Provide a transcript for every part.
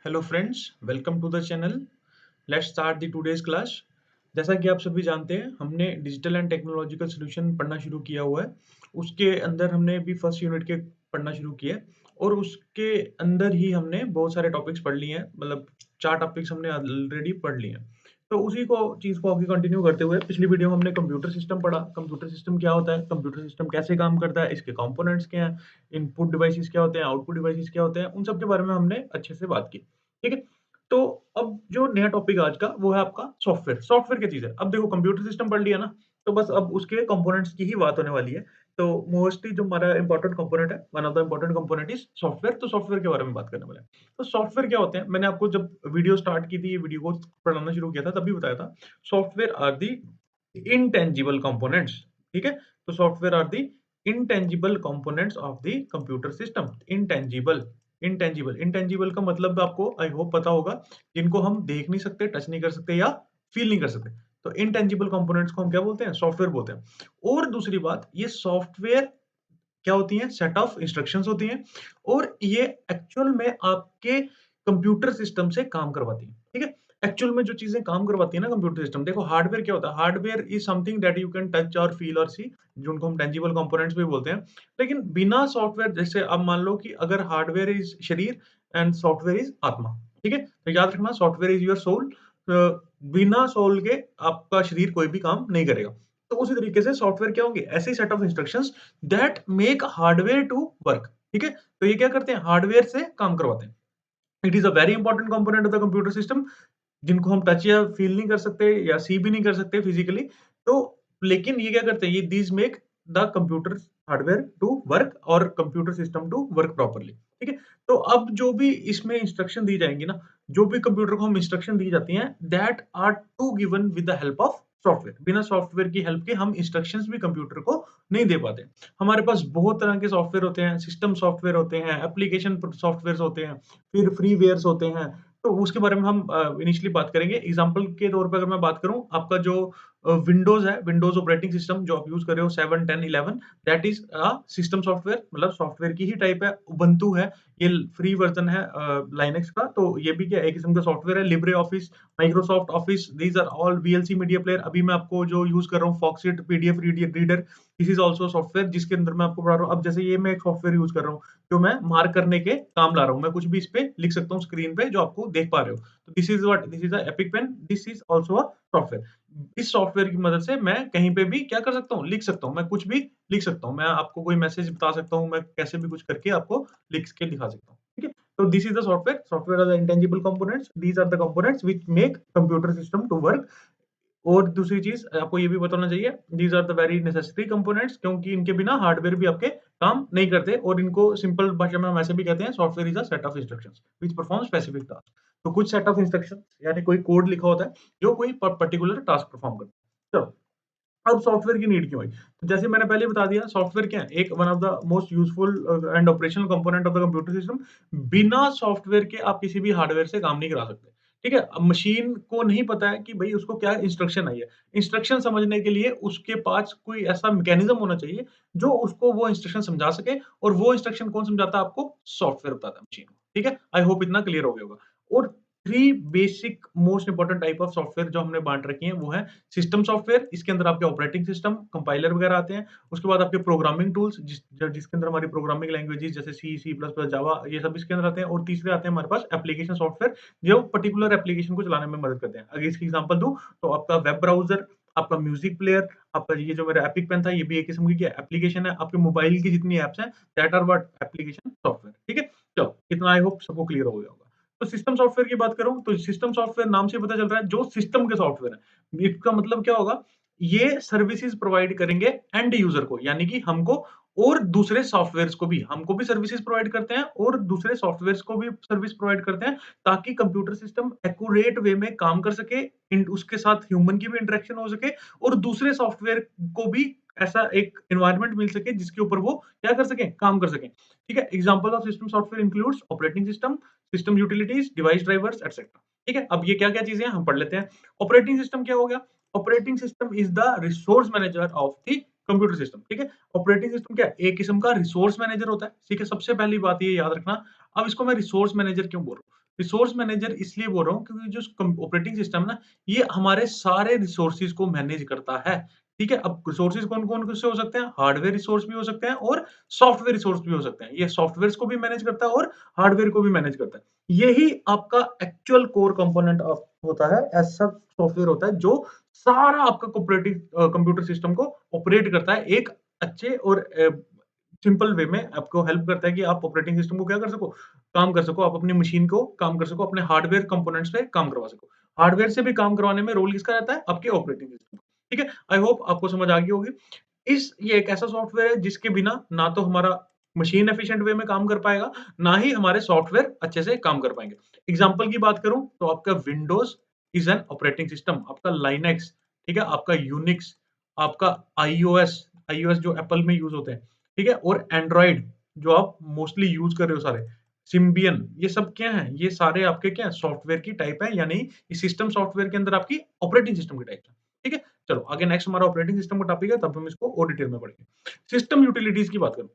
Hello friends, welcome to the channel. Let's start the today's class. जैसा कि आप सभी जानते हैं, हमने डिजिटल एंड टेक्नोलॉजिकल सॉल्यूशन पढ़ना शुरू किया हुआ है। उसके अंदर हमने भी फर्स्ट यूनिट के पढ़ना शुरू किया है और उसके अंदर ही हमने बहुत सारे टॉपिक्स पढ़ लिए हैं। मतलब 4 टॉपिक्स हमने ऑलरेडी पढ़ लिए हैं। तो उसी को चीज़ को आगे कंटिन्यू करते हुए पिछली वीडियो में हमने कंप्यूटर सिस्टम पढ़ा। कंप्यूटर सिस्टम क्या होता है? कंप्यूटर सिस्टम कैसे काम करता है? इसके कंपोनेंट्स क्या हैं? इनपुट डिवाइसेस क्या होते हैं? आउटपुट डिवाइसेस क्या होते हैं? उन सब के बारे में हमने अच्छे से बात की। ठीक है? तो अब जो नया टॉपिक आज का वो है आपका सॉफ्टवेयर। सॉफ्टवेयर क्या चीज़ है? अब देखो कंप्यूटर सिस्टम पढ़ लिया ना, तो बस अब उसके कंपोनेंट्स की ही बात होने वाली है। तो मोस्टली जो हमारा इम्पोर्टेंट कंपोनेंट है, one of the important component is software. तो सॉफ्टवेयर के बारे में बात करने वाले हैं। तो सॉफ्टवेयर क्या होते हैं? मैंने आपको जब वीडियो स्टार्ट की थी, ये वीडियो को पढ़ाना शुरू किया था, तभी बताया था। Software are the intangible components. ठीक है? तो software are the intangible components of the computer system. Intangible का मतलब आपको आई होप पता होगा, जिनको हम देख नहीं सकते, टच नहीं कर सकते या फील नहीं कर सकते। तो इंटेंजिबल कंपोनेंट्स को हम क्या बोलते हैं? सॉफ्टवेयर बोलते हैं। और दूसरी बात, ये सॉफ्टवेयर क्या होती हैं? सेट ऑफ इंस्ट्रक्शंस होती हैं और ये एक्चुअल में आपके कंप्यूटर सिस्टम से काम करवाती हैं। ठीक है? एक्चुअल में जो चीज़ें काम करवाती है ना कंप्यूटर सिस्टम, देखो हार्डवेयर क्या होता है? Hardware is something that you can touch और फील और सी, जिनको हम टेंजिबल कंपोनेंट्स भी बोलते हैं। लेकिन बिना सॉफ्टवेयर, जैसे अब मान लो कि अगर हार्डवेयर इज़ शरीर एंड सॉफ्टवेयर इज़ आत्मा। ठीक है? तो याद रखना, सॉफ्टवेयर इज़ योर सोल। बिना सोल के आपका शरीर कोई भी काम नहीं करेगा। तो उसी तरीके से सॉफ्टवेयर क्या होंगे? ऐसे set of instructions that make hardware to work. ठीक है? तो ये क्या करते हैं? हार्डवेयर से काम करवाते हैं। It is a very important component of the computer system, जिनको हम टच या फ़ील नहीं कर सकते या सी भी नहीं कर सकते फिज़िकली। तो लेकिन ये क्या करते हैं? ये these make the computer hardware to work और computer system to work properly. ठीक है? तो अब जो भी इसमें इंस्ट्रक्शन दी जाएँगी ना, जो भी कंप्यूटर को हम इंस्ट्रक्शन दी जाती हैं, that are to given with the help of software. बिना सॉफ्टवेयर की हेल्प के हम इंस्ट्रक्शंस भी कंप्यूटर को नहीं दे पाते। हमारे पास बहुत तरह के सॉफ्टवेयर होते हैं, सिस्टम सॉफ्टवेयर होते हैं, एप्लीकेशन सॉफ्टवेयर्स होते हैं, फिर फ्रीवेयर्स होते हैं। तो उसके बारे में हम इनिशियली बात करेंगे। एग्ज़ाम्पल के तौर पे अगर मैं बात करूँ, आपका जो विंडोज़ है, विंडोज़ ऑपरेटिंग सिस्टम जो आप यूज़ कर रहे हो 7, 10, 11, that is a system software, मतलब सॉफ्टवेयर की ही टाइप है। उबुंटू है, ये फ्री वर्ज़न है लाइनक्स का, तो ये भी क्या एक किस्म का सॉफ्टवेयर है। Libre Office, Microsoft Office, these are all VLC media player. अभी मैं आपको जो यूज़ कर रहा हूँ Foxit PDF reader, this is also software जिसके अंदर मैं आपको पढ़ा रहा हूँ। अब जैसे ये मैं एक सॉफ्टवेयर यूज़ कर रहा हूँ, जो मैं मार्क करने के काम ला रहा हूँ। मैं कुछ भी इस पे लिख सकता हूँ स्क्रीन पे, जो आपको देख पा रहे हो। तो this is what, this is a epic pen, this is also a software. इस सॉफ्टवेयर की मदद से मैं कहीं पे भी क्या कर सकता हूँ? लिख सकता हूँ। मैं कुछ भी लिख सकता हूँ। मैं आपको कोई मैसेज बता सकता हूँ, मैं कैसे भी कुछ करके आपको लिख के दिखा सकता हूँ। ठीक है? तो this is the software. Software are the intangible components. These are the components which make computer system to work. और दूसरी चीज़ आपको ये भी पता होना चाहिए, these are the very necessary components, क्योंकि इनके बिना हार्डवेयर भी आपके काम नहीं करते और इनको सिंपल भाषा में हम ऐसे भी कहते हैं, software is a set of instructions which perform specific task. तो कुछ सेट ऑफ इंस्ट्रक्शंस यानी कोई कोड लिखा होता है, जो कोई पर्टिकुलर टास्क परफॉर्म करता है। चलो, अब सॉफ्टवेयर की नीड क्यों आई? तो जैसे मैंने पहले ही बता दिया, सॉफ्टवेयर क्या है? एक one of the most useful and operational component of the computer system. बिना सॉफ्टवेयर के आप किसी भी हार्डवेयर से काम नहीं करा सकते। ठीक है? अब मशीन को नहीं पता है कि भई उसको क्या इंस्ट्रक्शन आई है। इंस्ट्रक्शन समझने के लिए उसके पास कोई ऐसा मैकेनिज़्म होना चाहिए, जो उसको वो इंस्ट्रक्शन समझा सके, और वो इंस्ट्रक्शन कौन समझाता है आपको? सॉफ्टवेयर बताता है मशीन को। ठीक है? आई होप इतना क्लियर हो गया होगा। और 3 basic most important type of software जो हमने बाँट रखी हैं, वो है सिस्टम सॉफ्टवेयर। इसके अंदर आपके ऑपरेटिंग सिस्टम, कंपाइलर वगैरह आते हैं। उसके बाद आपके प्रोग्रामिंग टूल्स, जिसके अंदर हमारी प्रोग्रामिंग लैंग्वेजेस जैसे सी, सी प्लस प्लस, जावा, ये सब इसके अंदर आते हैं। और तीसरे आते हैं हमारे पास एप्लीकेशन सॉफ्टवेयर, जो पर्टिकुलर एप्लीकेशन को चलाने में मदद करते हैं। अगर इसकी एग्जांपल दूँ, तो आपका वेब ब्राउज़र, आपका म्यूज़िक प्लेयर, आपका ये जो मेरा एपिक पेन था, ये भी एक किस्म की क्या एप्लीकेशन है। आपके मोबाइल की जितनी ऐप्स हैं, that are what application software. ठीक है? चलो, इतना आई होप सबको क्लियर हो गया होगा। तो सिस्टम सॉफ्टवेयर की बात करूँ, तो सिस्टम सॉफ्टवेयर नाम से पता चल रहा है, जो सिस्टम के सॉफ्टवेयर है। इसका मतलब क्या होगा? ये सर्विसेज़ प्रोवाइड करेंगे एंड यूज़र को, यानी कि हमको और दूसरे सॉफ्टवेयर्स को भी। हमको भी सर्विसेज़ प्रोवाइड करते हैं और दूसरे सॉफ्टवेयर्स को भी सर्विस प्रोवाइड करते हैं, ताकि कंप्यूटर सिस्टम एक्यूरेट वे में काम कर सके, उसके साथ ह्यूमन की भी इंटरेक्शन हो सके, और दूसरे सॉफ्टवेयर को भी ऐसा एक एनवायरनमेंट मिल सके, जिसके ऊपर वो क्या कर सकें? काम कर सकें। ठीक है? Example of system software includes operating system, system utilities, device drivers etcetera. ठीक है? अब ये क्या-क्या चीज़ें हैं, हम पढ़ लेते हैं। ऑपरेटिंग सिस्टम क्या हो गया? Operating system is the resource manager of the computer system. ठीक है? ऑपरेटिंग सिस्टम क्या है? एक किस्म का रिसोर्स मैनेजर होता है। ठीक है? सबसे पहली बात ये याद रखना। अब इसको मैं रिसोर्स मैनेजर क्यों बोल रहा हूँ? रिसोर्स मैनेजर इसलिए बोल रहा हूँ क्योंकि जो ऑपरेटिंग सिस्टम ना, ये हमारे सारे रिसोर्सेज को मैनेज करता है। ठीक है? अब रिसोर्सेज कौन-कौन से हो सकते हैं? हार्डवेयर रिसोर्स भी हो सकते हैं और सॉफ्टवेयर रिसोर्स भी हो सकते हैं। ये सॉफ्टवेयर्स को भी मैनेज करता है और हार्डवेयर को भी मैनेज करता है। यही आपका एक्चुअल कोर कंपोनेंट होता है, ऐसा सॉफ्टवेयर होता है जो सारा आपका कंप्यूटर सिस्टम को ऑपरेट करता है एक अच्छे और सिंपल वे में आपको हेल्प करता है कि आप ऑपरेटिंग सिस्टम को क्या कर सको, काम कर सको, आप अपनी मशीन को काम कर सको, अपने हार्डवेयर कंपोनेंट्स पे काम करवा सको। हार्डवेयर से भी काम करवाने में रोल किसका रहता है? आपके ऑपरेटिंग सिस्टम का। ठीक है? आई होप आपको समझ आ गई होगी। ये एक ऐसा सॉफ्टवेयर है जिसके बिना ना तो हमारा मशीन एफिशिएंट वे में काम कर पाएगा, ना ही हमारे सॉफ्टवेयर अच्छे से काम कर पाएँगे। एग्ज़ाम्पल की बात करूँ तो आपका Windows is an operating system, आपका लाइनेक्स, ठीक है? आपका यूनिक्स, आपका आईओएस, आईओएस जो एप्पल में यूज़ होते हैं, ठीक है? और एंड्रॉइड जो आप मोस्टली यूज़ कर रहे हो सारे, सिम्बियन ये सब क्या हैं? ये सारे आपके क्या हैं? सॉफ्टवेयर की टाइप हैं, यानी ये सिस्टम सॉफ्टवेयर के अंदर आपकी ऑपरेटिंग सिस्टम की टाइप है। ठीक है? चलो आगे नेक्स्ट हमारा ऑपरेटिंग सिस्टम का टॉपिक है, तब हम इसको और डिटेल में पढ़ेंगे। सिस्टम यूटिलिटीज़ की बात करूँ,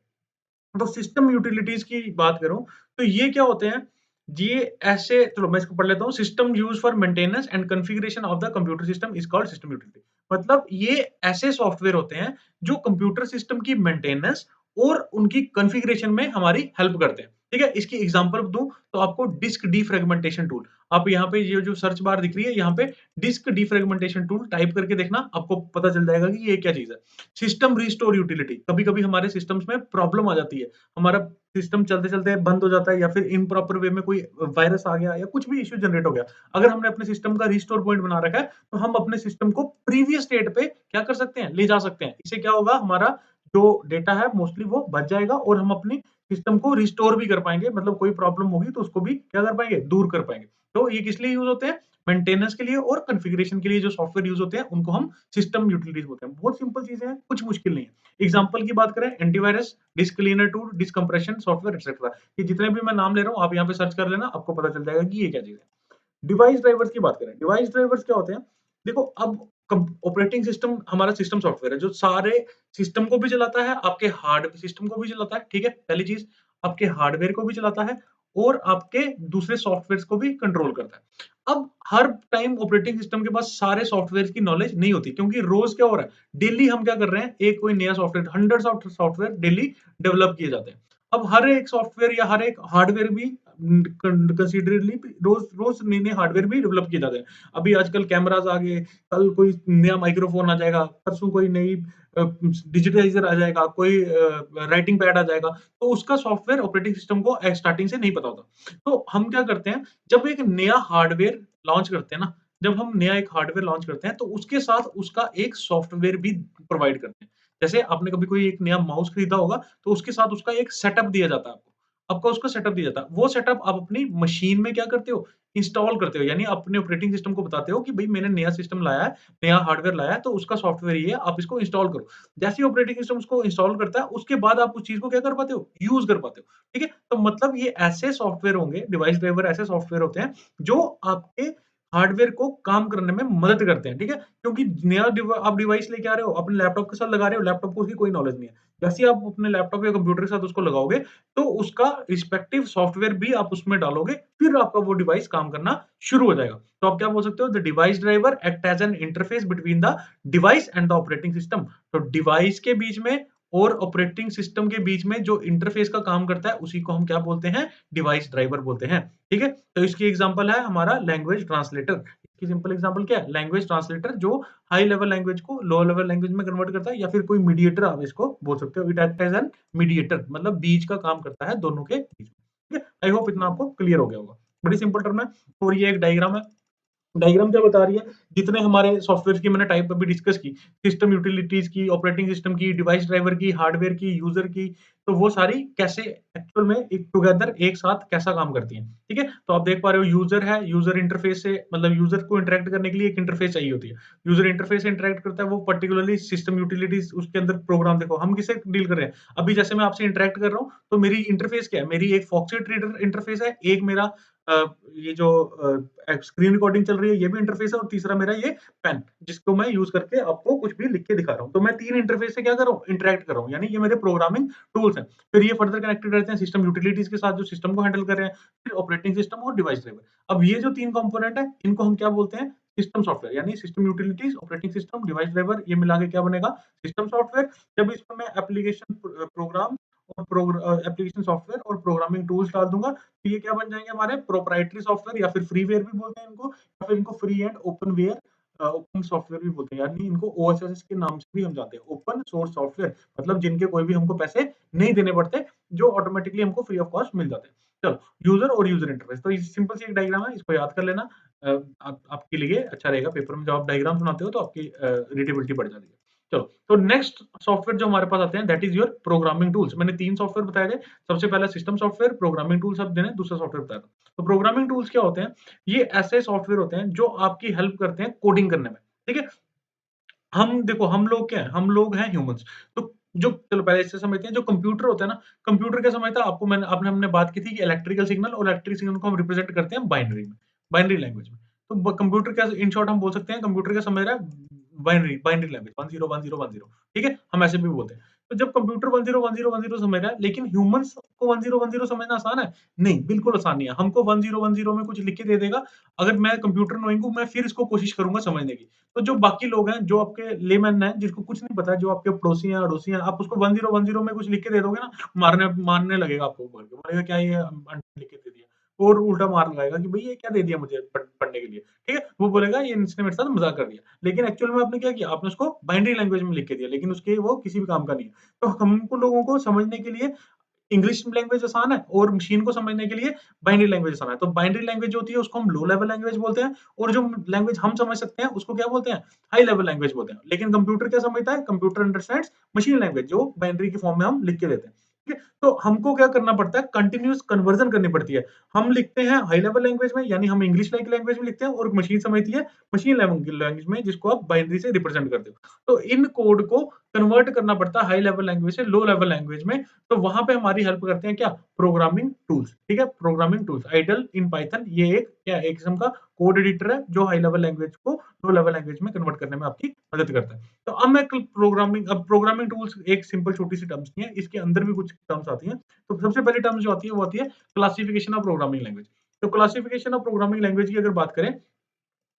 तो सिस्टम यूटिलिटीज़ की बात करूँ, तो ये क्या होते हैं? ये ऐसे चलो मैं इसको पढ़ लेता हूँ। System used for maintenance and configuration of the computer system is called system utility. मतलब ये ऐसे सॉफ्टवेयर होते हैं, जो कंप्यूटर सिस्टम की मेंटेनेंस और उनकी कॉन्फ़िगरेशन में हमारी हेल्प करते हैं। ठीक है? इसकी एग्ज़ाम्पल दूँ, तो आपको डिस्क डिफ्रैगमेंटेशन टूल, आप यहाँ पे ये जो सर्च बार दिख रही है, यहाँ पे डिस्क डिफ्रैगमेंटेशन टूल टाइप करके देखना, आपको पता चल जाएगा कि ये क्या चीज़ है। सिस्टम रिस्टोर यूटिलिटी, कभी-कभी हमारे सिस्टम्स में प्रॉब्लम आ जाती है। हमारा सिस्टम चलते-चलते बंद हो जाता है या फिर इम्प्रॉपर वे में कोई वायरस आ गया या कुछ भी इश्यू जनरेट हो गया। अगर हमने अपने सिस्टम का रिस्टोर पॉइंट बना रखा है, तो हम अपने सिस्टम को प्रीवियस स्टेट पे क्या कर सकते हैं? ले जा सकते हैं। इससे क्या होगा? हमारा जो डेटा है मोस्टली वो बच जाएगा और हम अपनी सिस्टम को रिस्टोर भी कर पाएँगे। मतलब कोई प्रॉब्लम होगी तो उसको भी क्या कर पाएँगे? दूर कर पाएँगे। तो ये किस लिए यूज़ होते हैं? मेंटेनेंस के लिए और कॉन्फ़िगरेशन के लिए जो सॉफ्टवेयर यूज़ होते हैं, उनको हम सिस्टम यूटिलिटीज़ बोलते हैं। बहुत सिंपल चीज़ें हैं, कुछ मुश्किल नहीं है। एग्ज़ाम्पल की बात करें, antivirus, disk cleaner tool, disk compression software etcetera. ये जितने भी मैं नाम ले रहा हूँ, आप यहाँ पे सर्च कर लेना, आपको पता चल जाएगा कि ये क्या चीज़ है। डिवाइस ड्राइवर्स की बात करें, डिवाइस ड्राइवर्स क्या होते हैं? देखो अब ऑपरेटिंग सिस्टम हमारा सिस्टम सॉफ्टवेयर है जो सारे सिस्टम को भी चलाता है, आपके हार्ड सिस्टम को भी चलाता है, ठीक है? पहली चीज़, आपके हार्डवेयर को भी चलाता है और आपके दूसरे सॉफ्टवेयर्स को भी कंट्रोल करता है। अब हर टाइम ऑपरेटिंग सिस्टम के पास सारे सॉफ्टवेयर्स की नॉलेज नहीं होती, क्योंकि रोज़ क्या हो रहा है? डेली हम क्या कर रहे हैं? एक कोई नया software, hundreds of software daily develop किए जाते हैं। अब हर एक सॉफ्टवेयर या हर एक हार्डवेयर भी कंसिडरेटली रोज रोज नए नए हार्डवेयर भी डेवलप किए जाते हैं। अभी आजकल कैमरास आ गए, कल कोई नया माइक्रोफोन आ जाएगा, परसों कोई नई डिजिटाइजर आ जाएगा, कोई राइटिंग पैड आ जाएगा, तो उसका सॉफ्टवेयर ऑपरेटिंग सिस्टम को स्टार्टिंग से नहीं पता होता। तो हम क्या करते हैं, जब एक नया हार्डवेयर लॉन्च करते हैं ना, जब हम नया एक हार्डवेयर लॉन्च करते हैं, तो उसके साथ उसका एक सॉफ्टवेयर भी प्रोवाइड करते हैं। जैसे आपने कभी कोई एक नया माउस खरीदा होगा, तो उसके साथ उसका एक सेटअप दिया जाता है आपको। आपको उसका सेटअप दिया जाता है। वो सेटअप आप अपनी मशीन में क्या करते हो? इंस्टॉल करते हो। यानी अपने ऑपरेटिंग सिस्टम को बताते हो कि भई मैंने नया सिस्टम लाया है, नया हार्डवेयर लाया है, तो उसका सॉफ्टवेयर ये है, आप इसको इंस्टॉल करो। जैसे ही ऑपरेटिंग सिस्टम उसको इंस्टॉल करता है, उसके बाद आप उस चीज़ को क्या कर पाते हो? यूज़ कर पाते हो। ठीक है? तो मतलब ये ऐसे सॉफ्टवेयर होंगे, डिवाइस ड्राइवर ऐसे सॉफ्टवेयर होते हैं, जो आपके हार्डवेयर को काम करने में मदद करते हैं। ठीक है? क्योंकि नया आप डिवाइस लेके आ रहे हो, अपने लैपटॉप के साथ लगा रहे हो, लैपटॉप को उसकी कोई नॉलेज नहीं है। जैसे ही आप अपने लैपटॉप या कंप्यूटर के साथ उसको लगाओगे, तो उसका रिस्पेक्टिव सॉफ्टवेयर भी आप उसमें डालोगे, फिर आपका वो डिवाइस काम करना शुरू हो जाएगा। तो आप क्या बोल सकते हो? The device driver act as an interface between the device and the operating system. तो डिवाइस के बीच में और ऑपरेटिंग सिस्टम के बीच में जो इंटरफेस का काम करता है, उसी को हम क्या बोलते हैं? डिवाइस ड्राइवर बोलते हैं। ठीक है? तो इसकी एग्ज़ाम्पल है हमारा लैंग्वेज ट्रांसलेटर। इसकी सिंपल एग्ज़ाम्पल क्या है? लैंग्वेज ट्रांसलेटर जो हाई लेवल लैंग्वेज को लो लेवल लैंग्वेज में कन्वर्ट करता है, या फिर कोई मीडिएटर आप इसको बोल सकते हो। It act as an mediator, मतलब बीच का काम करता है दोनों के बीच में। ठीक है? आई होप इतना आपको क्लियर हो गया होगा। बड़ी सिंपल टर्म है और ये एक डायग्राम है। डायग्राम क्या बता रही है? जितने हमारे सॉफ्टवेयर की मैंने टाइप अभी डिस्कस की, सिस्टम यूटिलिटीज़ की, ऑपरेटिंग सिस्टम की, डिवाइस ड्राइवर की, हार्डवेयर की, यूज़र की, तो वो सारी कैसे एक्चुअल में एक टुगेदर एक साथ कैसा काम करती हैं। ठीक है? तो आप देख पा रहे हो, यूज़र है, यूज़र इंटरफेस से मतलब यूज़र को इंटरैक्ट करने के लिए एक इंटरफेस चाहिए होती है। यूज़र इंटरफेस से इंटरैक्ट करता है, वो पर्टिकुलरली सिस्टम यूटिलिटीज़ उसके अंदर प्रोग्राम देखो, हम किससे डील कर रहे हैं? अभी जैसे मैं आपसे इंटरैक्ट कर रहा हूँ, तो मेरी इंटरफेस क्या है? मेरी एक फॉक्सटेल रीडर इंटरफेस है, एक मेरा ये जो स्क्रीन रिकॉर्डिंग चल रही है, ये भी इंटरफ़ेस है और तीसरा मेरा ये पेन, जिसको मैं यूज़ करके आपको कुछ भी लिख के दिखा रहा हूँ। तो मैं 3 इंटरफ़ेस से क्या कर रहा हूँ, इंटरैक्ट कर रहा हूँ, यानी ये मेरे प्रोग्रामिंग टूल्स हैं। फिर ये फर्दर कनेक्टेड रहते हैं सिस्टम यूटिलिटीज़ के साथ, जो सिस्टम को हैंडल कर रहे हैं, फिर ऑपरेटिंग सिस्टम और डिवाइस ड्राइवर। अब ये जो 3 कंपोनेंट हैं, इनको हम क्या बोलते हैं, सिस्टम सॉफ्टवेयर, यानी system utilities, operating system, device driver, ये मिला के क्या बनेगा, सिस्टम सॉफ्टवेयर। जब इसमें मैं एप्लीकेशन प्रोग्राम और एप्लीकेशन सॉफ्टवेयर और प्रोग्रामिंग टूल्स डाल दूँगा, तो ये क्या बन जाएँगे हमारे प्रोप्राइटरी सॉफ्टवेयर, या फिर फ्रीवेयर भी बोलते हैं इनको, या फिर इनको फ्री एंड ओपनवेयर ओपन सॉफ्टवेयर भी बोलते हैं, यानी इनको ओएसएस के नाम से भी हम जानते हैं, ओपन सोर्स सॉफ्टवेयर, मतलब जिनके कोई भी हमको पैसे नहीं देने पड़ते, जो ऑटोमैटिकली हमको फ्री ऑफ कॉस्ट मिल जाते हैं। चलो, यूज़र और यूज़र इंटरफेस, तो ये सिंपल सी एक डायग्राम है, इसको याद कर लेना। आपके लिए अच्छा रहेगा, पेपर में जब आप डायग्राम सुनाते हो तो आपकी रीडेबिलिटी बढ़ जाती है। चलो, तो नेक्स्ट सॉफ्टवेयर जो हमारे पास आते हैं, that is your programming tools. मैंने 3 सॉफ्टवेयर बताए थे। सबसे पहला सिस्टम सॉफ्टवेयर, प्रोग्रामिंग टूल्स अब मैंने दूसरा सॉफ्टवेयर बताया था। तो प्रोग्रामिंग टूल्स क्या होते हैं? ये ऐसे सॉफ्टवेयर होते हैं जो आपकी हेल्प करते हैं कोडिंग करने में, ठीक है? हम देखो, हम लोग क्या हैं? हम लोग हैं ह्यूमन्स। तो जो चलो पहले इससे समझते हैं, जो कंप्यूटर होता है ना, कंप्यूटर क्या समझता है? आपको मैंने आपने हमने बात की थी कि इलेक्ट्रिकल सिग्नल और इलेक्ट्रिक सिग्नल को हम रिप्रेजेंट करते हैं बाइनरी में, बाइनरी लैंग्वेज में। तो कंप्यूटर क्या, इन शॉर्ट हम बोल सकते हैं, कंप्यूटर क्या समझ रहा है? बाइनरी बाइनरी लैंग्वेज 101010, ठीक है? हम ऐसे भी बोलते हैं। तो जब कंप्यूटर 101010 समझ रहा है, लेकिन ह्यूमन्स को 1010 समझना आसान है? नहीं, बिल्कुल आसान नहीं है। हमको 1010 में कुछ लिख के दे देगा, अगर मैं कंप्यूटर नोइंग हूँ, मैं फिर इसको कोशिश करूँगा समझने की। तो जो बाकी लोग हैं, जो आपके लेमैन हैं, जिसको कुछ नहीं पता है, जो आपके पड़ोसी हैं, अड़ोसी हैं, आप उसको 1010 में कुछ लिख के दे दोगे ना, मारने लगेगा आपको बोल के। बोलेगा क्या ये आंटी लिख के दे दिया, और उल्टा मार लगाएगा कि भई ये क्या दे दिया मुझे पढ़ने के लिए, ठीक है? वो बोलेगा ये इसने मेरे साथ मज़ाक कर दिया। लेकिन एक्चुअल में आपने क्या किया? आपने उसको बाइनरी लैंग्वेज में लिख के दिया, लेकिन उसके वो किसी भी काम का नहीं है। तो हमको लोगों को समझने के लिए इंग्लिश लैंग्वेज आसान है और मशीन को समझने के लिए बाइनरी लैंग्वेज आसान है। तो बाइनरी लैंग्वेज जो होती है उसको हम लो लेवल लैंग्वेज बोलते हैं, और जो लैंग्वेज हम समझ सकते हैं उसको क्या बोलते हैं? हाई लेवल लैंग्वेज बोलते हैं। लेकिन कंप्यूटर क्या समझता है? कंप्यूटर अंडरस्टैंड्स मशीन लैंग्वेज, जो बाइनरी की फॉर्म में हम लिख के देते हैं। ठीक है? तो हमको क्या करना पड़ता है? कंटीन्यूअस कन्वर्जन करनी पड़ती है। हम लिखते हैं हाई लेवल लैंग्वेज में, यानी हम इंग्लिश लाइक लैंग्वेज में लिखते हैं, और मशीन समझती है मशीन लैंग्वेज में, जिसको आप बाइनरी से रिप्रेजेंट करते हो। तो इन कोड को कन्वर्ट करना पड़ता है हाई लेवल लैंग्वेज से लो लेवल लैंग्वेज में। तो वहाँ पे हमारी हेल्प करते हैं क्या? प्रोग्रामिंग टूल्स, ठीक है? Programming tools, IDLE in Python, ये एक क्या है? एक किस्म का कोड एडिटर है, जो हाई लेवल लैंग्वेज को लो लेवल लैंग्वेज में कन्वर्ट करने में आपकी मदद करता है। तो अब प्रोग्रामिंग टूल्स एक सिंपल छोटी-सी टर्म्स नहीं है, इसके अंदर भी कुछ टर्म्स आती हैं। तो सबसे पहली टर्म जो आती है, वो आती है क्लासिफिकेशन ऑफ प्रोग्रामिंग लैंग्वेज। तो क्लासिफिकेशन ऑफ प्रोग्रामिंग लैंग्वेज की अगर बात करें,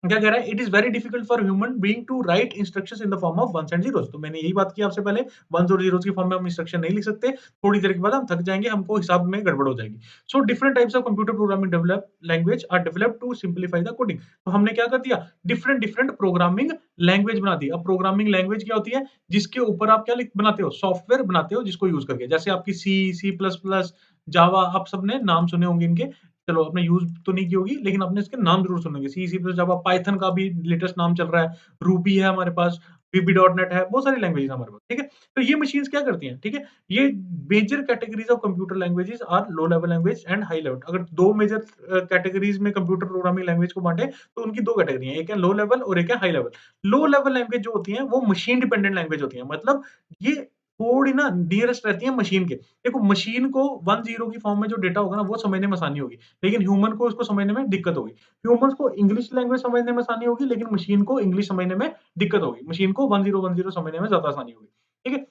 क्या कह रहा है? It is very difficult for human being to write instructions in the form of ones and zeros. तो मैंने यही बात की आपसे पहले, वन्स और ज़ीरोस की फॉर्म में हम इंस्ट्रक्शन नहीं लिख सकते। थोड़ी देर के बाद हम थक जाएँगे, हमको हिसाब में गड़बड़ हो जाएगी। So different types of computer programming develop language are developed to simplify the coding. तो हमने क्या कर दिया? डिफरेंट डिफरेंट प्रोग्रामिंग लैंग्वेज बना दी। अब प्रोग्रामिंग लैंग्वेज क्या होती है? जिसके ऊपर आप क्या लिख बनाते हो? सॉफ्टवेयर बनाते हो, जिसको यूज़ करके। जैसे आपकी सी, सी प्लस प्लस, जावा, आप सबने नाम सुने होंगे इनके। चलो, आपने यूज़ तो नहीं की होगी, लेकिन आपने इसके नाम ज़रूर सुने होंगे। सी, सी प्लस, जावा, पाइथन का भी लेटेस्ट नाम चल रहा है, रूबी है हमारे पास, वीबी डॉट नेट है, बहुत सारी लैंग्वेजेज़ हैं हमारे पास, ठीक है? तो ये मशीन्स क्या करती हैं, ठीक है? ये major categories of computer languages are low level language and high level. अगर 2 मेजर कैटेगरीज़ में कंप्यूटर प्रोग्रामिंग लैंग्वेज को बाँटे, तो उनकी 2 कैटेगरी हैं, एक है लो लेवल और एक है हाई लेवल। लो लेवल लैंग्वेज जो होती हैं, वो मशीन डिपेंडेंट लैंग्वेज होती हैं। मतलब ये थोड़ी ना नियरेस्ट रहती है मशीन के। देखो, मशीन को 1-0 की फॉर्म में जो डेटा होगा ना, वो समझने में आसानी होगी। लेकिन ह्यूमन को उसको समझने में दिक्कत होगी। ह्यूमन्स को इंग्लिश लैंग्वेज समझने में आसानी होगी, लेकिन मशीन को इंग्लिश समझने में दिक्कत होगी। मशीन को 1010 समझने में ज़्यादा आसानी होगी। ठीक है?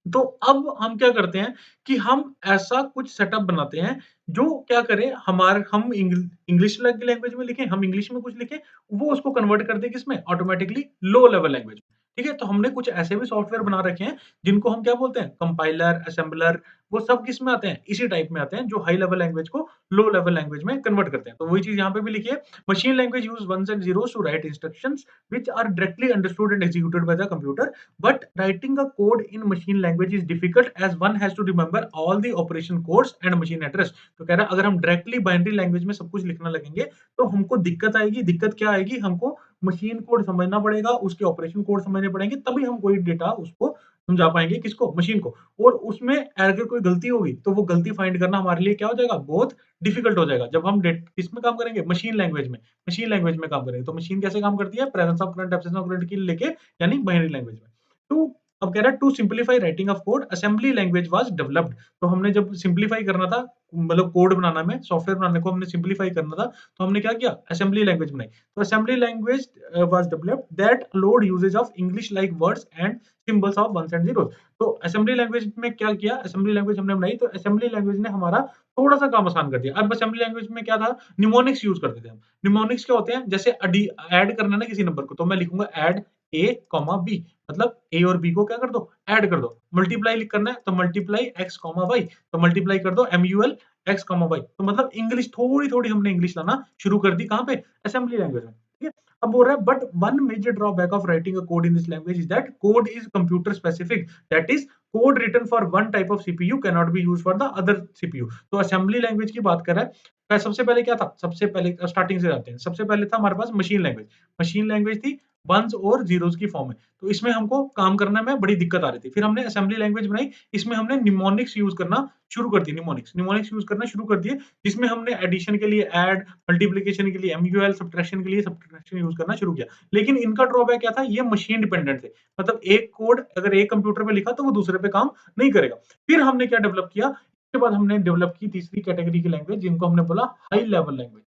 तो अब हम क्या करते हैं कि हम ऐसा कुछ सेटअप बनाते हैं, जो क्या करे, हम इंग्लिश लैंग्वेज में लिखें, हम इंग्लिश में कुछ लिखें, वो उसको कन्वर्ट कर दे किसमें? ऑटोमैटिकली लो लेवल लैंग्वेज में। ठीक है? तो हमने कुछ ऐसे भी सॉफ्टवेयर बना रखे हैं, जिनको हम क्या बोलते हैं? कंपाइलर, असेंबलर, वो सब किसमें आते हैं? इसी टाइप में आते हैं, जो हाई लेवल लैंग्वेज को लो लेवल लैंग्वेज में कन्वर्ट करते हैं। तो वही चीज़ यहाँ पे भी लिखी है, machine language use ones and zeros to write instructions which are directly understood and executed by the computer, but writing a code in machine language is difficult as one has to remember all the operation codes and machine address। तो कह रहा है, अगर हम directly binary language में सब कुछ लिखना लगेंगे, तो हमको दिक्कत आएगी। दिक्कत क्या आएगी? हमको मशीन कोड समझना पड़ेगा, उसके ऑपरेशन कोड समझने पड़ेंगे, तभी हम कोई डेटा उसको समझा पाएँगे, किसको? मशीन को। और उसमें अगर कोई गलती होगी, तो वो गलती फाइंड करना हमारे लिए क्या हो जाएगा? बहुत डिफिकल्ट हो जाएगा। जब हम किसमें काम करेंगे? मशीन लैंग्वेज में काम करेंगे। तो मशीन कैसे काम करती है? Presence of current, absence of current की लेके, यानी बाइनरी लैंग्वेज में। तो अब कह रहा है to simplify writing of code assembly language was developed. तो हमने जब सिम्प्लीफाई करना था, मतलब कोड बनाना में, सॉफ्टवेयर बनाने को हमने सिम्प्लीफाई करना था, तो हमने क्या किया? असेंबली लैंग्वेज बनाई। तो assembly language was developed that allowed usage of English like words and symbols of ones and zeros. तो असेंबली लैंग्वेज में क्या किया? असेंबली लैंग्वेज हमने बनाई, तो असेंबली लैंग्वेज ने हमारा थोड़ा-सा काम आसान कर दिया। अब असेंबली लैंग्वेज में क्या था? निमोनिक्स यूज़ करते थे हम। निमोनिक्स क्या होते हैं? जैसे ऐड करना है ना किसी नंबर को, तो मैं लिखूँगा ऐड ए, बी, मतलब ए और बी को क्या कर दो? ऐड कर दो। मल्टीप्लाई करना है, तो मल्टीप्लाई एक्स, वाई, तो मल्टीप्लाई कर दो एमयूएल एक्स, वाई। तो मतलब इंग्लिश थोड़ी-थोड़ी हमने इंग्लिश लाना शुरू कर दी, कहाँ पे? असेंबली लैंग्वेज में, ठीक है? अब बोल रहा है but one major drawback of writing a code in this language is that code is computer specific, that is code written for one type of CPU can not be used for the other CPU. तो assembly language की बात कर रहा है। सबसे पहले क्या था? सबसे पहले स्टार्टिंग से आते हैं। सबसे पहले था हमारे पास मशीन लैंग्वेज। मशीन लैंग्वेज थी वन्स और ज़ीरोस की फॉर्म में। तो इसमें हमको काम करने में बड़ी दिक्कत आ रही थी। फिर हमने असेंबली लैंग्वेज बनाई, इसमें हमने निमोनिक्स यूज़ करना शुरू कर दी, निमोनिक्स यूज़ करना शुरू कर दिए, जिसमें हमने एडिशन के लिए ऐड, मल्टीप्लिकेशन के लिए एमयूएल, सब्ट्रैक्शन के लिए सब्ट्रैक्शन यूज़ करना शुरू किया। लेकिन इनका ड्रॉबैक क्या था? ये मशीन डिपेंडेंट थे। मतलब एक कोड अगर एक कंप्यूटर पे लिखा तो वो दूसरे पे काम नहीं करेगा। फिर हमने क्या डेवलप किया? इसके बाद हमने डेवलप की तीसरी कैटेगरी की लैंग्वेज, जिनको हमने बोला हाई लेवल लैंग्वेज।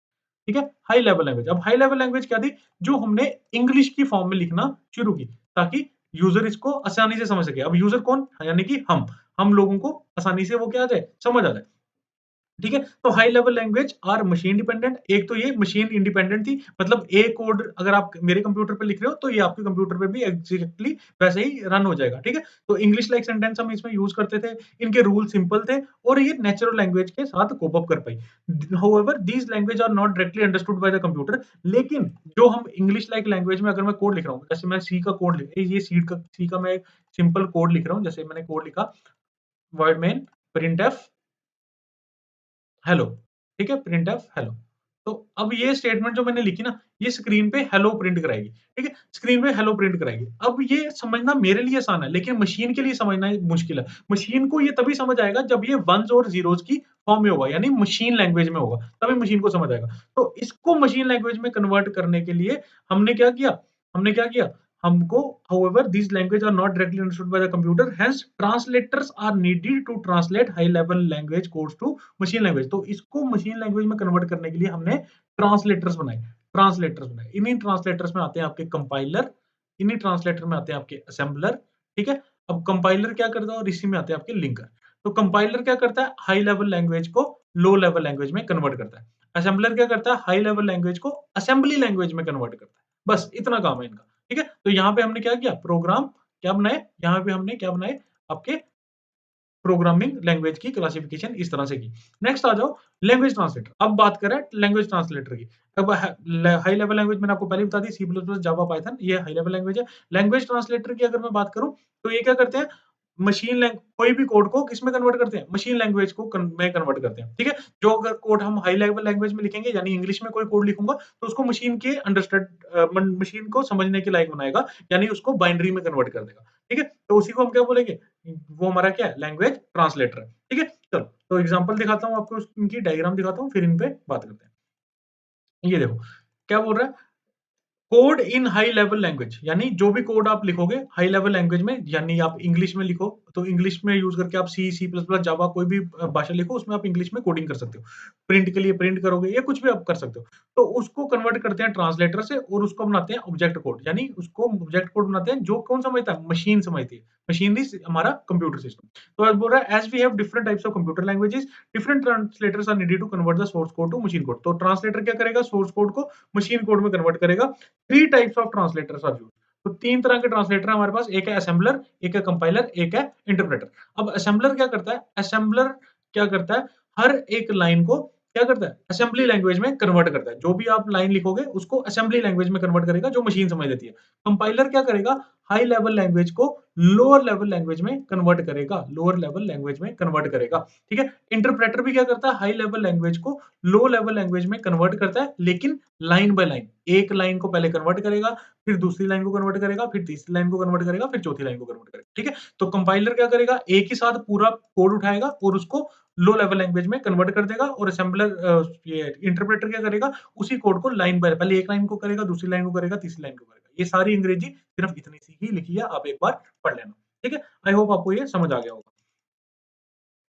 ठीक है? High level language. अब हाई लेवल लैंग्वेज क्या थी? जो हमने इंग्लिश की फॉर्म में लिखना शुरू की, ताकि यूज़र इसको आसानी से समझ सके। अब यूज़र कौन? यानी कि हम। हम लोगों को आसानी से वो क्या आ जाए? समझ आ जाए। ठीक है? तो high level language are machine dependent. एक तो ये मशीन इंडिपेंडेंट थी, मतलब एक कोड अगर आप मेरे कंप्यूटर पे लिख रहे हो, तो ये आपके कंप्यूटर पे भी एग्ज़ैक्टली वैसे ही रन हो जाएगा, ठीक है? तो इंग्लिश लाइक सेंटेंस हम इसमें यूज़ करते थे, इनके रूल सिंपल थे और ये नेचुरल लैंग्वेज के साथ कोप अप कर पाई। However these language are not directly understood by the computer. लेकिन जो हम इंग्लिश लाइक लैंग्वेज में अगर मैं कोड लिख रहा हूँ, जैसे मैं सी का कोड लिख ये सी का मैं एक सिंपल कोड लिख रहा हूँ, जैसे मैंने कोड लिखा वॉइड मेन प्रिंटफ हेलो, ठीक है? Printf hello. तो अब ये स्टेटमेंट जो मैंने लिखी ना, ये स्क्रीन पे हेलो प्रिंट कराएगी, ठीक है? स्क्रीन पे हेलो प्रिंट कराएगी। अब ये समझना मेरे लिए आसान है, लेकिन मशीन के लिए समझना ये मुश्किल है। मशीन को ये तभी समझ आएगा जब ये वन्स और ज़ीरोस की फॉर्म में होगा, यानी मशीन लैंग्वेज में होगा, तभी मशीन को समझ आएगा। तो इसको मशीन लैंग्वेज में कन्वर्ट करने के लिए हमने क्या किया? हमने क्या किया? हमको however these language are not directly understood by the computer, hence translators are needed to translate high level language codes to machine language. तो इसको मशीन लैंग्वेज में कन्वर्ट करने के लिए हमने ट्रांसलेटर्स बनाए। इन्हीं ट्रांसलेटर्स में आते हैं आपके कंपाइलर, इन्हीं ट्रांसलेटर में आते हैं आपके असेंबलर, ठीक है? अब कंपाइलर क्या करता है और इसी में आते हैं आपके लिंकर। तो कंपाइलर क्या करता है? हाई लेवल लैंग्वेज को लो लेवल लैंग्वेज में कन्वर्ट करता है। असेंबलर क्या करता है? हाई लेवल लैंग्वेज को असेंबली लैंग्वेज में कन्वर्ट करता है। बस इतना काम है इनका, ठीक है? तो यहाँ पे हमने क्या किया? प्रोग्राम क्या बनाए? यहाँ पे हमने क्या बनाए? आपके प्रोग्रामिंग लैंग्वेज की क्लासिफिकेशन इस तरह से की। नेक्स्ट आ जाओ लैंग्वेज ट्रांसलेटर। अब बात करें लैंग्वेज ट्रांसलेटर की। अब हाई लेवल लैंग्वेज मैंने आपको पहले ही बता दी, सी प्लस प्लस, जावा, पाइथन, ये हाई लेवल लैंग्वेज है। लैंग्वेज ट्रांसलेटर की अगर मैं बात करूँ, तो ये क्या करते हैं? मशीन लैंग कोई भी कोड को किसमें कन्वर्ट करते हैं? मशीन लैंग्वेज को में कन्वर्ट करते हैं, ठीक है? जो अगर कोड हम हाई लेवल लैंग्वेज में लिखेंगे, यानी इंग्लिश में कोई कोड लिखूँगा, तो उसको मशीन के मशीन को समझने के लायक बनाएगा, यानी उसको बाइनरी में कन्वर्ट कर देगा, ठीक है? तो उसी को हम क्या बोलेंगे? वो हमारा क्या है? लैंग्वेज ट्रांसलेटर है, ठीक है? चलो, तो एग्ज़ाम्पल दिखाता हूँ आपको, इनकी डायग्राम दिखाता हूँ, फिर इन पे बात करते हैं। ये देखो, क्या बोल रहा है? कोड इन हाई लेवल लैंग्वेज, यानी जो भी कोड आप लिखोगे हाई लेवल लैंग्वेज में, यानी आप इंग्लिश में लिखो, तो इंग्लिश में यूज़ करके आप सी, सी प्लस प्लस, जावा कोई भी भाषा लिखो, उसमें आप इंग्लिश में कोडिंग कर सकते हो। प्रिंट के लिए प्रिंट करोगे, या कुछ भी आप कर सकते हो। तो उसको कन्वर्ट करते हैं ट्रांसलेटर से और उसको बनाते हैं ऑब्जेक्ट कोड, यानी उसको ऑब्जेक्ट कोड बनाते हैं जो कौन समझता है? मशीन समझती है। मशीनरी हमारा कंप्यूटर सिस्टम। तो अब बोल रहा है as we have different types of computer languages, different translators are needed to convert the source code to machine code. तो ट्रांसलेटर क्या करेगा? सोर्स कोड को मशीन कोड में कन्वर्ट करेगा। 3 types of translators are used. तो 3 तरह के translator हैं हमारे पास, एक है असेंबलर, एक है कंपाइलर, एक है इंटरप्रेटर। अब असेंबलर क्या करता है? असेंबलर क्या करता है? हर एक लाइन को क्या करता है? असेंबली लैंग्वेज में कन्वर्ट करता है। जो भी आप लाइन लिखोगे उसको असेंबली लैंग्वेज में कन्वर्ट करेगा, जो मशीन समझ लेती है। कंपाइलर क्या करेगा? हाई लेवल लैंग्वेज को लोअर लेवल लैंग्वेज में कन्वर्ट करेगा, लोअर लेवल लैंग्वेज में कन्वर्ट करेगा, ठीक है? इंटरप्रेटर भी क्या करता है? हाई लेवल लैंग्वेज को लो लेवल लैंग्वेज में कन्वर्ट करता है, लेकिन लाइन बाय लाइन। एक लाइन को पहले कन्वर्ट करेगा, फिर दूसरी लाइन को कन्वर्ट करेगा, फिर तीसरी लाइन को कन्वर्ट करेगा, फिर चौथी लाइन को कन्वर्ट करेगा, ठीक है? तो कंपाइलर क्या करेगा? एक ही साथ पूरा कोड उठाएगा और उसको लो लेवल लैंग्वेज में कन्वर्ट कर देगा, और असेंबलर ये इंटरप्रेटर क्या करेगा? उसी कोड को लाइन बाय पहले एक लाइन को करेगा, दूसरी लाइन को करेगा, तीसरी लाइन को करेगा। ये सारी अंग्रेजी सिर्फ इतनी सी ही लिखी है, आप एक बार पढ़ लेना, ठीक है? आई होप आपको ये समझ आ गया होगा।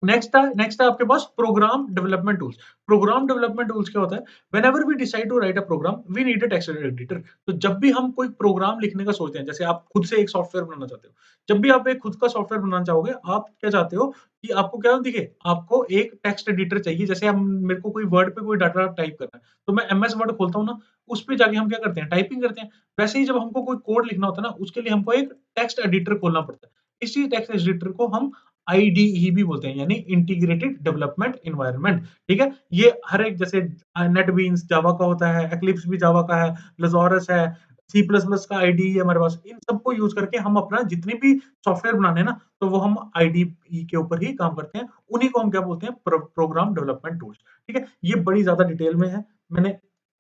नेक्स्ट है आपके पास program development tools. Program development tools क्या होता है? Whenever we decide to write a program, we need a text editor. तो जब भी हम कोई प्रोग्राम लिखने का सोचते हैं, जैसे आप खुद से एक सॉफ्टवेयर बनाना चाहते हो, जब भी आप एक खुद का सॉफ्टवेयर बनाना चाहोगे, आप क्या चाहते हो कि आपको क्या दिखे? आपको एक टेक्स्ट एडिटर चाहिए। जैसे हम मेरे को कोई वर्ड पे कोई डाटा टाइप करना है, तो मैं एमएस वर्ड खोलता हूँ ना, उस पे जाके हम क्या करते हैं? टाइपिंग करते हैं। वैसे ही जब हमको कोई कोड लिखना होता है ना, उसके लिए हमको एक टेक्स्ट एडिटर खोलना पड़ता है। इसी टेक्स्ट एडिटर को हम आईडीई भी बोलते हैं, यानी इंटीग्रेटेड डेवलपमेंट एनवायरनमेंट, ठीक है? ये हर एक जैसे नेटबीन्स जावा का होता है, एक्लिप्स भी जावा का है, लज़ोरस है, सी प्लस प्लस का आईडीई है हमारे पास। इन सबको यूज़ करके हम अपना जितने भी सॉफ्टवेयर बनाने हैं ना, तो वो हम आईडीई के ऊपर ही काम करते हैं। उन्हीं को हम क्या बोलते हैं? प्रोग्राम डेवलपमेंट टूल्स, ठीक है? ये बड़ी ज़्यादा डिटेल में है। मैंने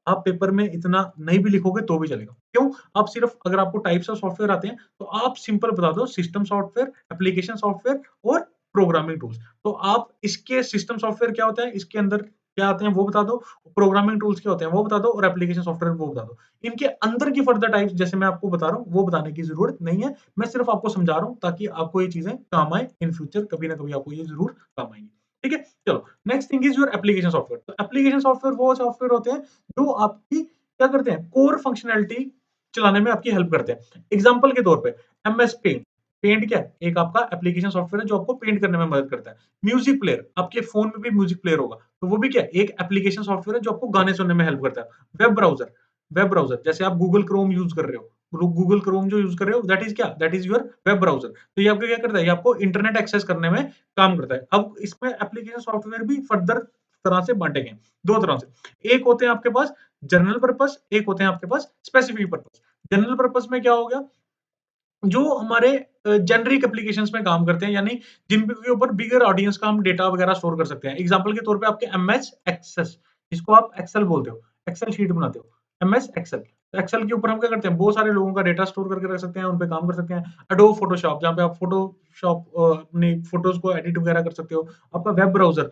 आप पेपर में इतना नहीं भी लिखोगे तो भी चलेगा। क्यों? आप सिर्फ अगर आपको टाइप्स ऑफ सॉफ्टवेयर आते हैं, तो आप सिंपल बता दो सिस्टम सॉफ्टवेयर, एप्लीकेशन सॉफ्टवेयर और प्रोग्रामिंग टूल्स। तो आप इसके सिस्टम सॉफ्टवेयर क्या होता है, इसके अंदर क्या आते हैं वो बता दो, प्रोग्रामिंग टूल्स क्या होते हैं वो बता दो और एप्लीकेशन सॉफ्टवेयर वो बता दो। इनके अंदर की फर्दर टाइप्स जैसे मैं आपको बता रहा हूँ, वो बताने की ज़रूरत नहीं है। मैं सिर्फ आपको समझा रहा हूँ ताकि आपको ये चीज़ें काम आए इन फ्यूचर कभी ना कभी आपको ये ज़रूर काम आएँगी। ठीक है? चलो next thing is your application software. तो एप्लीकेशन सॉफ्टवेयर वो सॉफ्टवेयर होते हैं जो आपकी क्या करते हैं, कोर फंक्शनैलिटी चलाने में आपकी हेल्प करते हैं। एग्ज़ाम्पल के तौर पे एमएस पेंट। पेंट क्या है? एक आपका एप्लीकेशन सॉफ्टवेयर है जो आपको पेंट करने में मदद करता है। म्यूज़िक प्लेयर, आपके फ़ोन में भी म्यूज़िक प्लेयर होगा, तो वो भी क्या है? एक एप्लीकेशन सॉफ्टवेयर है जो आपको गाने सुनने में हेल्प करता है। वेब ब्राउज़र जैसे आप गूगल क्रोम यूज़ कर रहे हो, गूगल क्रोम जो यूज़ कर रहे हो दैट इज़ क्या? That is your web browser. तो ये आपको क्या करता है? ये आपको इंटरनेट एक्सेस करने में काम करता है। अब इसमें एप्लीकेशन सॉफ्टवेयर भी फर्दर तरह से बाँटे गए हैं, 2 तरह से। एक होते हैं आपके पास जनरल पर्पस, एक होते हैं आपके पास स्पेसिफिक पर्पस। जनरल पर्पस में क्या हो गया? जो हमारे जेनेरिक एप्लीकेशंस में काम करते हैं, यानी जिनके ऊपर बिगर ऑडियंस का हम डेटा वगैरह स्टोर कर सकते हैं। एग्जांपल के तौर पे आपके एमएस एक्सेस, जिसको आप एक्सेल बोलते हो, एक्सेल शीट बनाते हो, एमएस एक्सेल। तो एक्सेल के ऊपर हम क्या करते हैं, बहुत सारे लोगों का डेटा स्टोर करके रख सकते हैं, उन पे काम कर सकते हैं। एडोब फोटोशॉप, जहाँ पे आप फोटोशॉप अपनी फोटोज को एडिट वगैरह कर सकते हो। आपका वेब ब्राउज़र,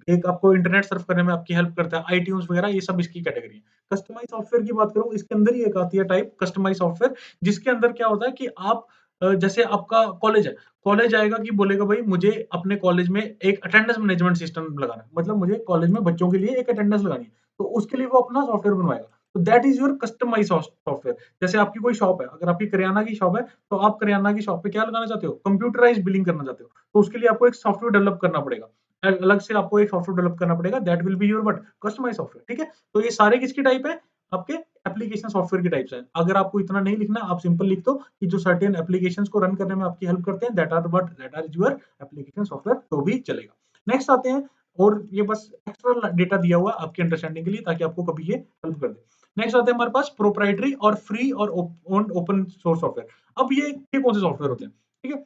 एक आपको इंटरनेट सर्फ करने में आपकी हेल्प करता है। आईट्यून्स वगैरह ये सब इसकी कैटेगरी है। कस्टमाइज़ सॉफ्टवेयर की बात करूँ, इसके अंदर ही एक आती है टाइप कस्टमाइज़ सॉफ्टवेयर, जिसके अंदर क्या होता है कि आप जैसे आपका कॉलेज है, कॉलेज आएगा कि बोलेगा भाई मुझे अपने कॉलेज में एक अटेंडेंस मैनेजमेंट सिस्टम लगाना है। मतलब मुझे कॉलेज में बच्चों के लिए एक अटेंडेंस लगानी है। तो उसके लिए वो अपना सॉफ्टवेयर बनवाएगा। तो that is your customize software. जैसे आपकी कोई शॉप है, अगर आपकी किराना की शॉप है, तो आप किराना की शॉप पे क्या लगाना चाहते हो? कंप्यूटराइज़्ड बिलिंग करना चाहते हो। तो उसके लिए आपको एक सॉफ्टवेयर डेवलप करना पड़ेगा। अलग से आपको एक सॉफ्टवेयर डेवलप करना पड़ेगा, that will be your what? Customize software, ठीक है? तो ये सारे किसकी टाइप है? आपके एप्लीकेशन सॉफ्टवेयर की टाइप्स हैं। अगर आपको इतना नहीं लिखना, आप सिंपल लिख दो कि जो सर्टेन एप्लीकेशंस को रन करने में आपकी हेल्प करते हैं, that are your application software, तो भी चलेगा। नेक्स्ट आते हैं, और ये बस एक्स्ट्रा डेटा दिया हुआ है आपकी अंडरस्टैंडिंग के लिए, ताकि आपको कभी ये हेल्प कर दे। नेक्स्ट आते हैं हमारे पास प्रोप्राइटरी और फ्री और ओपन सोर्स सॉफ्टवेयर। अब ये कौन से सॉफ्टवेयर होते हैं? ठीक है?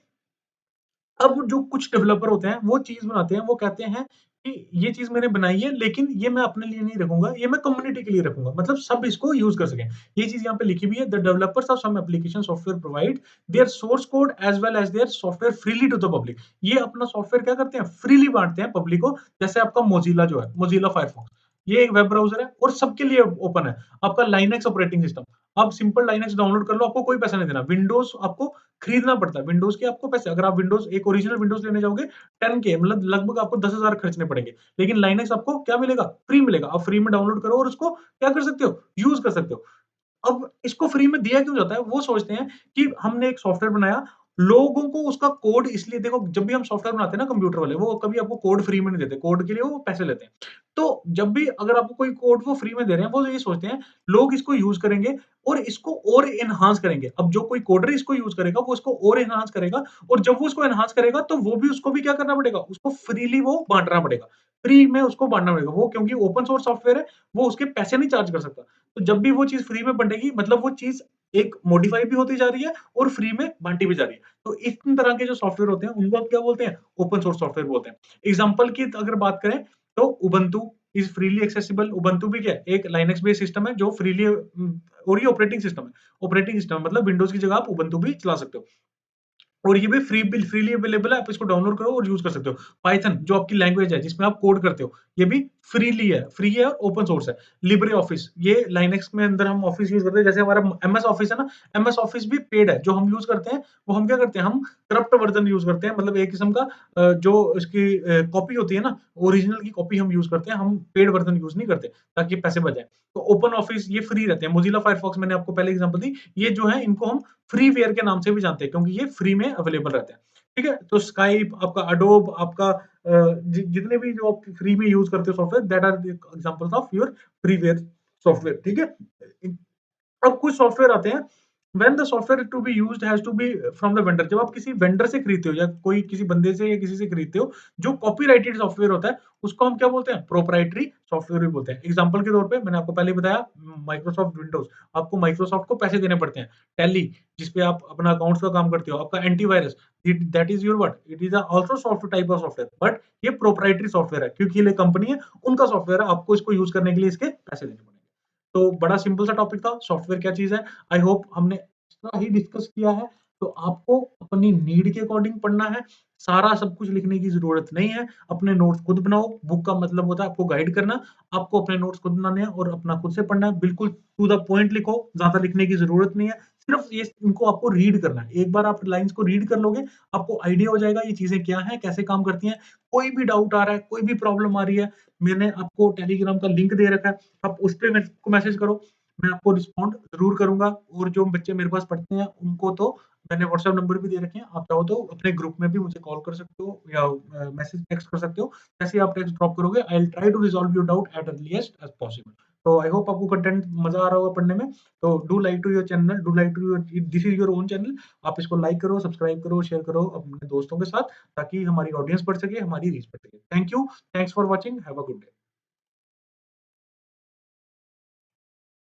अब जो कुछ डेवलपर होते हैं, वो चीज़ बनाते हैं, वो कहते हैं कि ये चीज़ मैंने बनाई है, लेकिन ये मैं अपने लिए नहीं रखूँगा, ये मैं कम्युनिटी के लिए रखूँगा। मतलब सब इसको यूज़ कर सकें। ये चीज़ यहाँ पे लिखी हुई है, the developers of some application software provide their source code as well as their software freely to the public. ये अपना सॉफ्टवेयर क्या करते हैं? फ्रीली बाँटते हैं पब्लिक को। जैसे आपका मोज़िला जो है, मोज़िला फायरफॉक्स, ये एक वेब ब्राउज़र है और सबके लिए ओपन है। आपका लाइनक्स ऑपरेटिंग सिस्टम, आप सिंपल लाइनक्स डाउनलोड कर लो, आपको कोई पैसा नहीं देना। विंडोज़ आपको खरीदना पड़ता है। विंडोज़ के आपको पैसे, अगर आप विंडोज़ एक ओरिजिनल विंडोज़ लेने जाओगे 10 के मतलब लगभग आपको 10,000 खर्चने पड़ेंगे। लेकिन लाइनक्स आपको क्या मिलेगा? फ्री मिलेगा। आप फ्री में डाउनलोड करो और उसको क्या कर सकते हो? यूज़ कर सकते हो। अब इसको फ्री में दिया क्यों जाता है? वो सोचते हैं कि हमने एक सॉफ्टवेयर बनाया, लोगों को उसका कोड इसलिए देखो, जब भी हम सॉफ्टवेयर बनाते हैं ना कंप्यूटर वाले, वो कभी आपको कोड फ्री में नहीं देते, कोड के लिए वो पैसे लेते हैं। तो जब भी अगर आपको कोई कोड वो फ्री में दे रहे हैं, वो ये सोचते हैं लोग इसको यूज़ करेंगे और इसको और एनहांस करेंगे। अब जो कोई कोडर इसको यूज़ करेगा, वो इसको और एनहांस करेगा, और जब वो उसको एनहांस करेगा, तो वो भी उसको भी क्या करना पड़ेगा? उसको फ्रीली वो बाँटना पड़ेगा। फ्री में उसको बाँटना पड़ेगा। वो क्योंकि ओपन सोर्स सॉफ्टवेयर है, वो उसके पैसे नहीं चार्ज कर सकता। तो जब भी वो चीज़ फ्री में बँटेगी, मतलब वो चीज़ एक मॉडिफ़ाई भी होती जा रही है और फ्री में बाँटी भी जा रही है। तो इस तरह के जो सॉफ्टवेयर होते हैं, उनको आप क्या बोलते हैं? ओपन सोर्स सॉफ्टवेयर बोलते हैं। एग्ज़ाम्पल की अगर बात करें, तो Ubuntu is freely accessible. Ubuntu भी क्या है? एक लाइनक्स बेस्ड सिस्टम है जो फ्रीली और ये ऑपरेटिंग सिस्टम है। ऑपरेटिंग सिस्टम मतलब विंडोज़ की जगह आप उबुंटू भी चला सकते हो। और ये भी फ्रीली अवेलेबल है, आप इसको डाउनलोड करो और यूज़ कर सकते हो। पाइथन जो आपकी लैंग्वेज है, जिसमें आप कोड करते हो, ये भी फ्रीली है, फ्री है और ओपन सोर्स है। लिब्रे ऑफिस ये लाइनक्स में अंदर हम ऑफिस यूज़ करते हैं, जैसे हमारा एमएस ऑफिस है ना, एमएस ऑफिस भी पेड है। जो हम यूज़ करते हैं, वो हम क्या करते हैं, हम करप्ट वर्ज़न यूज़ करते हैं, मतलब एक किस्म का जो इसकी कॉपी होती है ना, ओरिजिनल की कॉपी हम यूज़ करते हैं, हम पेड वर्ज़न यूज़ नहीं करते, ताकि पैसे बच जाएँ। तो ओपन ऑफिस ये फ्री रहते हैं। मोज़िला फायरफॉक्स मैंने आपको पहले एग्ज़ाम्पल दी, ये जो है इनको हम फ्रीवेयर के नाम से भी जानते हैं, क्योंकि ये फ्री में अवेलेबल रहते हैं। ठीक है? तो स्काइप, आपका एडोब, आपका जितने भी जो आप फ्री में यूज़ करते हो software, that are the examples of your freeware software, ठीक है? अब कुछ सॉफ्टवेयर आते हैं, when the software to be used has to be from the vendor. जब आप किसी वेंडर से खरीदते हो या कोई किसी बंदे से या किसी से खरीदते हो, जो कॉपीराइटेड सॉफ्टवेयर होता है, उसको हम क्या बोलते हैं? प्रोप्राइटरी सॉफ्टवेयर भी बोलते हैं। एग्जांपल के तौर पे मैंने आपको पहले ही बताया, माइक्रोसॉफ्ट विंडोज़, आपको माइक्रोसॉफ्ट को पैसे देने पड़ते हैं। टैली, जिस पे आप अपना अकाउंट्स का काम करते हो, आपका antivirus, it that is your what? It is also soft type of software, but ये प्रोप्राइटरी सॉफ्टवेयर है, क्योंकि ये कंपनी है, उनका सॉफ्टवेयर है, आपको इसको यूज़ करने के लिए इसके पैसे देने पड़ेंगे। तो बड़ा सिंपल सा टॉपिक था, सॉफ्टवेयर क्या चीज़ है। आई होप हमने इतना ही डिस्कस किया है, तो आपको अपनी नीड के अकॉर्डिंग पढ़ना है, सारा सब कुछ लिखने की ज़रूरत नहीं है, अपने नोट्स खुद बनाओ, बुक का मतलब होता है आपको गाइड करना, आपको अपने नोट्स खुद बनाने हैं और अपना खुद से पढ़ना है, बिल्कुल टू द पॉइंट लिखो, ज़्यादा लिखने की ज़रूरत नहीं है, सिर्फ ये इनको आपको रीड करना है, एक बार आप लाइन्स को रीड कर लोगे, आपको आइडिया हो जाएगा ये चीज़ें क्या हैं, कैसे काम करती हैं, कोई भी डाउट आ रहा है, कोई भी प्रॉब्लम आ रही है, मैंने आपको टेलीग्राम का लिंक दे रखा है, आप उस पे मेरे को मैसेज करो, मैं आपको रिस्पॉन्ड ज़रूर करूँगा और जो बच्चे मेरे पास पढ़ते हैं, उनको तो मैंने व्हाट्सएप नंबर भी दे रखे हैं, आप चाहो तो अपने ग्रुप में भी मुझे कॉल कर सकते हो या मैसेज टेक्स्ट कर सकते हो। जैसे ही आप टेक्स्ट ड्रॉप करोगे, I will try to resolve your doubt at earliest as possible. तो आई होप आपको कंटेंट मज़ा आ रहा होगा पढ़ने में। तो do like to your channel, do like to your this is your own channel. आप इसको लाइक करो, सब्सक्राइब करो, शेयर करो अपने दोस्तों के साथ, ताकि हमारी ऑडियंस बढ़ सके, हमारी रीच बढ़ सके। Thank you, thanks for watching, have a good day.